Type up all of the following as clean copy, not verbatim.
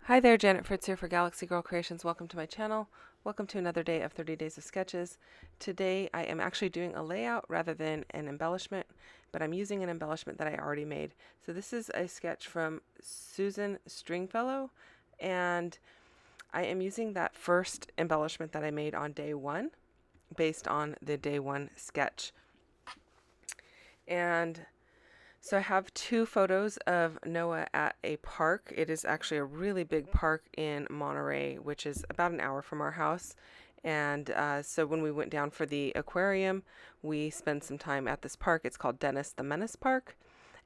Hi there, Janet Fritz here for Galaxy Girl Creations. Welcome to my channel. Welcome to another day of 30 Days of Sketches. Today I am actually doing a layout rather than an embellishment, but I'm using an embellishment that I already made. So this is a sketch from Susan Stringfellow, and I am using that first embellishment that I made on day one, based on the day one sketch. And so I have two photos of Noah at a park. It is actually a really big park in Monterey, which is about an hour from our house. And so when we went down for the aquarium, we spent some time at this park. It's called Menace the Menace Park,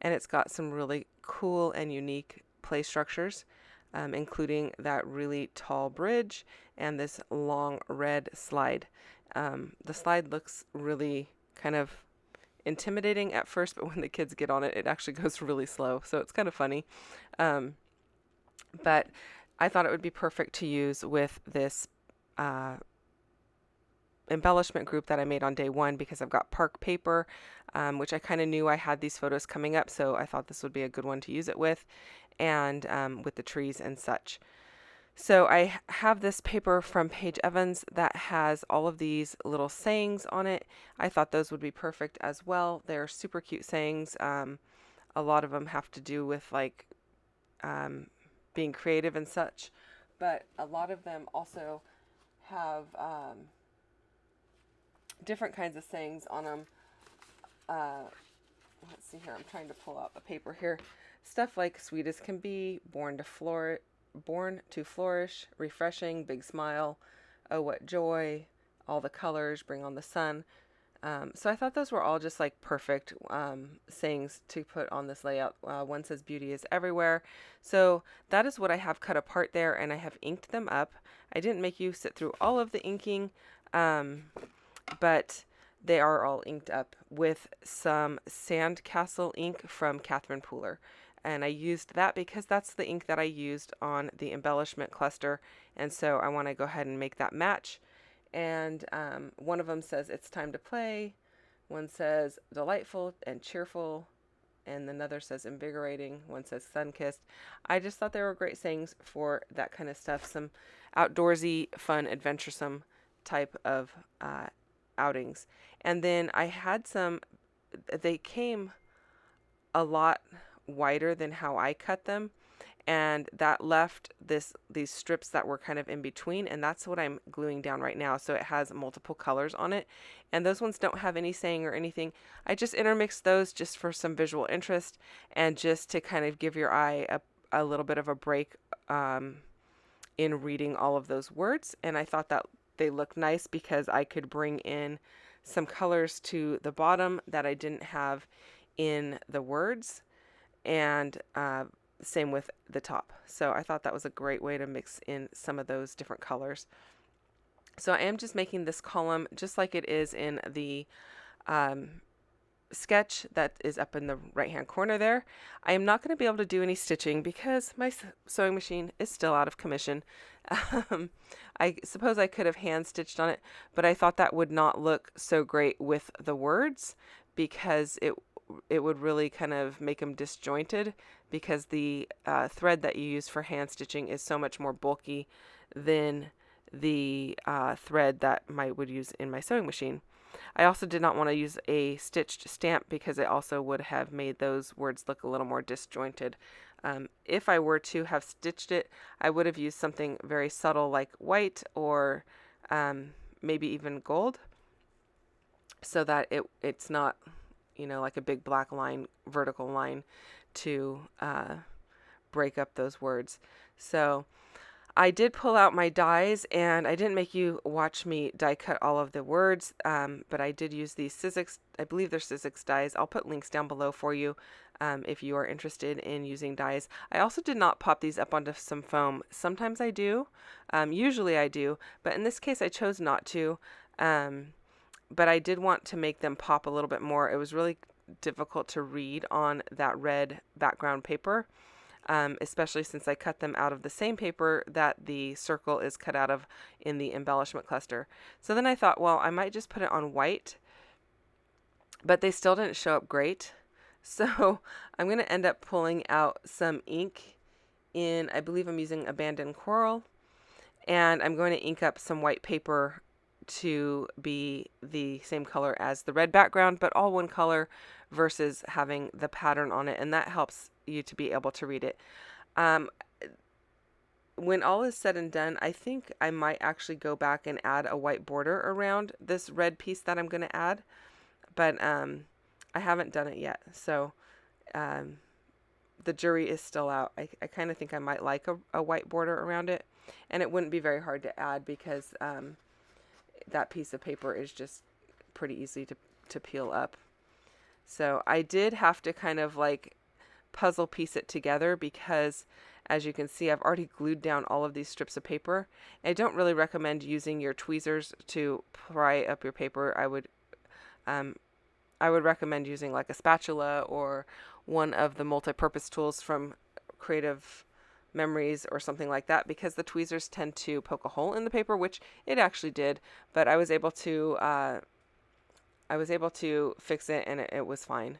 and it's got some really cool and unique play structures, including that really tall bridge and this long red slide. The slide looks really kind of intimidating at first, but when the kids get on it, it actually goes really slow. So it's kind of funny. But I thought it would be perfect to use with this embellishment group that I made on day one because I've got park paper, which I kind of knew I had these photos coming up. So I thought this would be a good one to use it with, and with the trees and such. So I have this paper from Paige Evans that has all of these little sayings on it. I thought those would be perfect as well. They're super cute sayings. A lot of them have to do with like being creative and such, but a lot of them also have different kinds of sayings on them. Let's see here. I'm trying to pull out the paper here. Stuff like sweet as can be, born to flourish, refreshing, big smile, oh what joy, all the colors, bring on the sun. So I thought those were all just like perfect sayings to put on this layout. One says beauty is everywhere. So that is what I have cut apart there, and I have inked them up. I didn't make you sit through all of the inking, but they are all inked up with some Sandcastle ink from Catherine Pooler. And I used that because that's the ink that I used on the embellishment cluster, and so I want to go ahead and make that match. And one of them says it's time to play, one says delightful and cheerful, and another says invigorating, one says sun-kissed. I just thought they were great sayings for that kind of stuff, some outdoorsy, fun, adventuresome type of outings. And then I had some, they came a lot wider than how I cut them, and that left these strips that were kind of in between, and that's what I'm gluing down right now. So it has multiple colors on it, and those ones don't have any saying or anything. I just intermixed those just for some visual interest and just to kind of give your eye a little bit of a break in reading all of those words. And I thought that they looked nice because I could bring in some colors to the bottom that I didn't have in the words, and same with the top. So I thought that was a great way to mix in some of those different colors. So I am just making this column just like it is in the sketch that is up in the right hand corner there. I am not going to be able to do any stitching because my sewing machine is still out of commission. I suppose I could have hand stitched on it, but I thought that would not look so great with the words because it would really kind of make them disjointed, because the thread that you use for hand stitching is so much more bulky than the thread that I would use in my sewing machine. I also did not want to use a stitched stamp because it also would have made those words look a little more disjointed. If I were to have stitched it, I would have used something very subtle like white or maybe even gold, so that it's not, you know, like a big black line, vertical line to break up those words. So I did pull out my dies, and I didn't make you watch me die cut all of the words, but I did use these Sizzix, I believe they're Sizzix dies. I'll put links down below for you if you are interested in using dies. I also did not pop these up onto some foam. Sometimes I do, usually I do, but in this case I chose not to. But I did want to make them pop a little bit more. It was really difficult to read on that red background paper, especially since I cut them out of the same paper that the circle is cut out of in the embellishment cluster. So then I thought, well, I might just put it on white, but they still didn't show up great. So I'm going to end up pulling out some ink in, I believe I'm using Abandoned Coral, and I'm going to ink up some white paper to be the same color as the red background, but all one color versus having the pattern on it, and that helps you to be able to read it. When all is said and done, I think I might actually go back and add a white border around this red piece that I'm going to add, but I haven't done it yet, so the jury is still out. I kind of think I might like a white border around it, and it wouldn't be very hard to add because that piece of paper is just pretty easy to peel up. So I did have to kind of like puzzle piece it together because, as you can see, I've already glued down all of these strips of paper. I don't really recommend using your tweezers to pry up your paper. I would recommend using like a spatula or one of the multi-purpose tools from Creative Memories or something like that, because the tweezers tend to poke a hole in the paper, which it actually did, but I was able to fix it, and it was fine.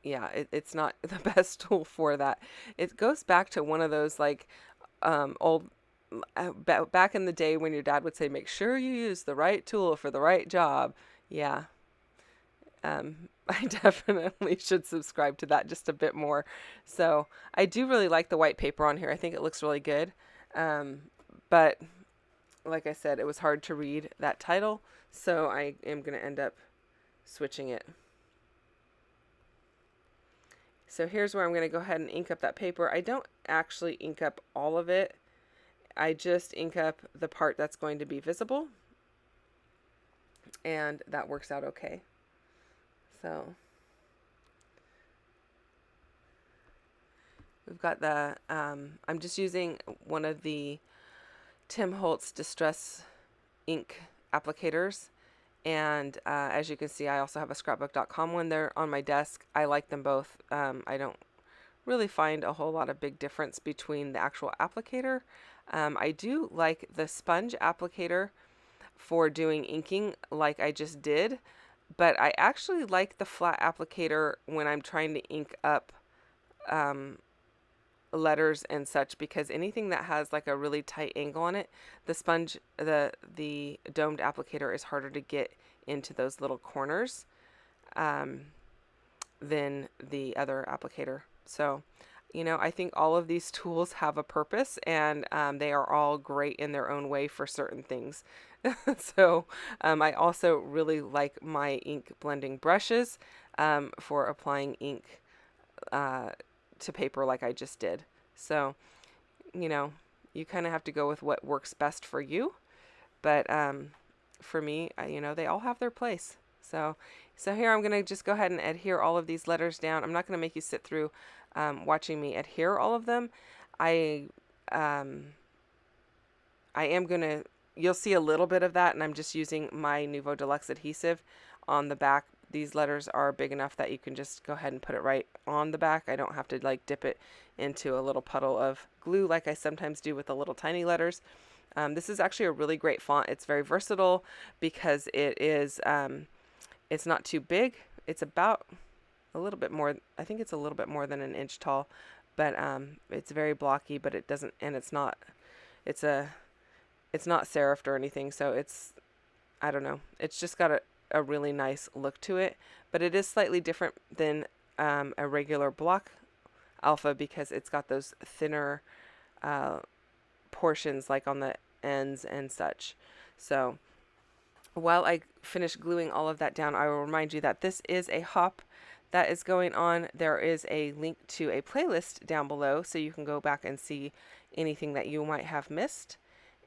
Yeah, it's not the best tool for that. It goes back to one of those like old back in the day when your dad would say, make sure you use the right tool for the right job. Yeah. I definitely should subscribe to that just a bit more. So I do really like the white paper on here. I think it looks really good. But like I said, it was hard to read that title, so I am going to end up switching it. So here's where I'm going to go ahead and ink up that paper. I don't actually ink up all of it. I just ink up the part that's going to be visible, and that works out okay. So we've got the, I'm just using one of the Tim Holtz Distress ink applicators. And as you can see, I also have a scrapbook.com one there on my desk. I like them both. I don't really find a whole lot of big difference between the actual applicator. I do like the sponge applicator for doing inking like I just did, but I actually like the flat applicator when I'm trying to ink up letters and such, because anything that has like a really tight angle on it, the sponge, the domed applicator is harder to get into those little corners than the other applicator. So, you know, I think all of these tools have a purpose, and they are all great in their own way for certain things. So I also really like my ink blending brushes for applying ink to paper like I just did. So, you know, you kind of have to go with what works best for you. But for me, you know, they all have their place. So here I'm going to just go ahead and adhere all of these letters down. I'm not going to make you sit through watching me adhere all of them. I am going to, you'll see a little bit of that, and I'm just using my Nuvo Deluxe adhesive on the back. These letters are big enough that you can just go ahead and put it right on the back. I don't have to like dip it into a little puddle of glue like I sometimes do with the little tiny letters. This is actually a really great font. It's very versatile because it is, it's not too big. It's about a little bit more, I think it's a little bit more than an inch tall, but it's very blocky, but it doesn't, and it's not serifed or anything. So it's, I don't know, it's just got a really nice look to it, but it is slightly different than a regular block alpha because it's got those thinner portions like on the ends and such. So while I finish gluing all of that down, I will remind you that this is a hop that is going on. There is a link to a playlist down below, so you can go back and see anything that you might have missed,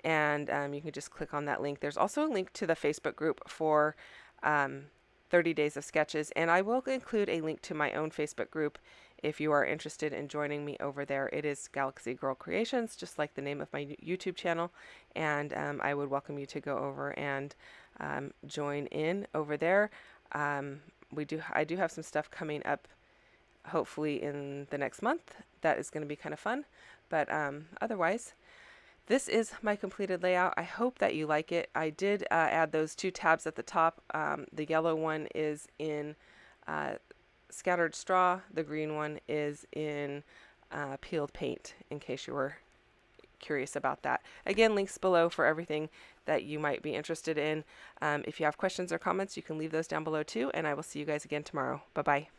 and you can just click on that link. There's also a link to the Facebook group for 30 Days of Sketches, and I will include a link to my own Facebook group if you are interested in joining me over there. It is Galaxy Girl Creations, just like the name of my YouTube channel, and I would welcome you to go over and join in over there. I do have some stuff coming up hopefully in the next month that is going to be kind of fun, but otherwise this is my completed layout. I hope that you like it. I did add those two tabs at the top. The yellow one is in scattered straw. The green one is in peeled paint, in case you were curious about that. Again, links below for everything that you might be interested in. If you have questions or comments, you can leave those down below too, and I will see you guys again tomorrow. Bye-bye.